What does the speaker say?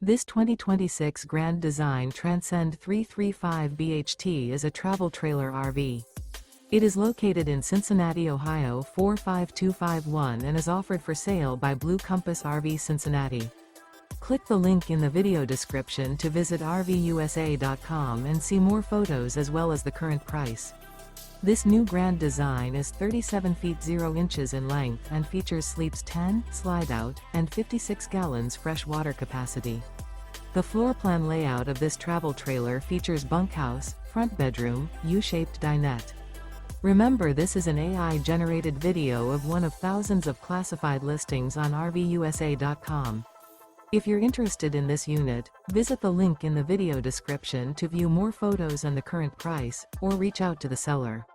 This 2026 Grand Design Transcend 335 BHT is a travel trailer RV. It is located in Cincinnati, Ohio 45251 and is offered for sale by Blue Compass RV Cincinnati. Click the link in the video description to visit RVUSA.com and see more photos as well as the current price. This new Grand Design is 37 feet 0 inches in length and features sleeps 10, Slideout, and 56 gallons fresh water capacity. The floor plan layout of this travel trailer features bunkhouse, front bedroom, U-shaped dinette. Remember, this is an AI-generated video of one of thousands of classified listings on RVUSA.com. If you're interested in this unit, visit the link in the video description to view more photos and the current price, or reach out to the seller.